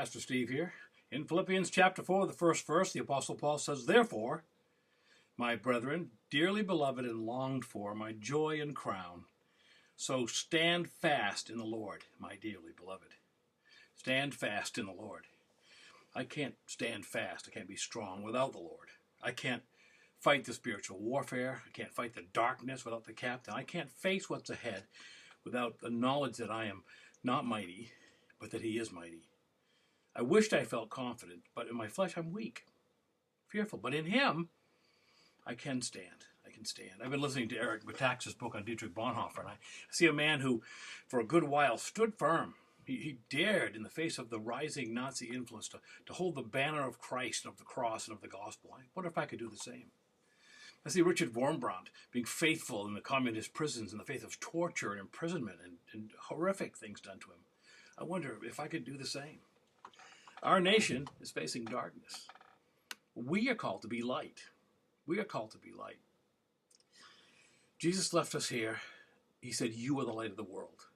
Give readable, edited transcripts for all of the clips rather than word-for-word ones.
Pastor Steve here. In Philippians chapter 4, the first verse, the Apostle Paul says, "Therefore, my brethren, dearly beloved and longed for, my joy and crown, so stand fast in the Lord, my dearly beloved." Stand fast in the Lord. I can't stand fast. I can't be strong without the Lord. I can't fight the spiritual warfare. I can't fight the darkness without the captain. I can't face what's ahead without the knowledge that I am not mighty, but that he is mighty. I wished I felt confident, but in my flesh I'm weak, fearful. But in him, I can stand. I can stand. I've been listening to Eric Metaxas' book on Dietrich Bonhoeffer, and I see a man who, for a good while, stood firm. He dared, in the face of the rising Nazi influence, to hold the banner of Christ and of the cross and of the gospel. I wonder if I could do the same. I see Richard Wurmbrand being faithful in the communist prisons in the face of torture and imprisonment and horrific things done to him. I wonder if I could do the same. Our nation is facing darkness. We are called to be light. We are called to be light. Jesus left us here. He said, "You are the light of the world."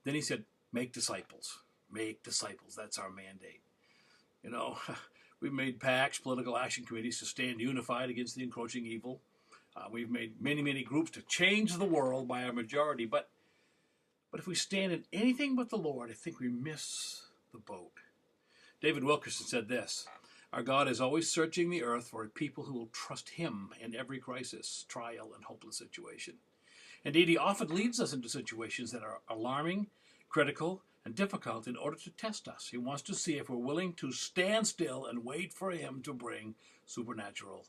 Then he said, "Make disciples." Make disciples. That's our mandate. You know, we've made PACs, political action committees, to stand unified against the encroaching evil. We've made many, many groups to change the world by our majority. But if we stand in anything but the Lord, I think we miss the boat. David Wilkerson said this: "Our God is always searching the earth for a people who will trust him in every crisis, trial, and hopeless situation. Indeed, he often leads us into situations that are alarming, critical, and difficult in order to test us. He wants to see if we're willing to stand still and wait for him to bring supernatural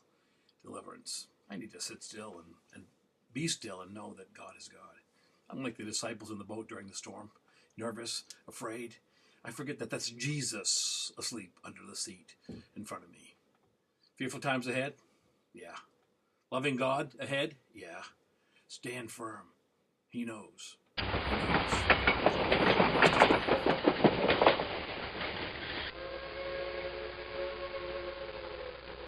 deliverance." I need to sit still and be still and know that God is God. I'm like the disciples in the boat during the storm, nervous, afraid. I forget that that's Jesus asleep under the seat in front of me. Fearful times ahead? Yeah. Loving God ahead? Yeah. Stand firm. He knows. He knows.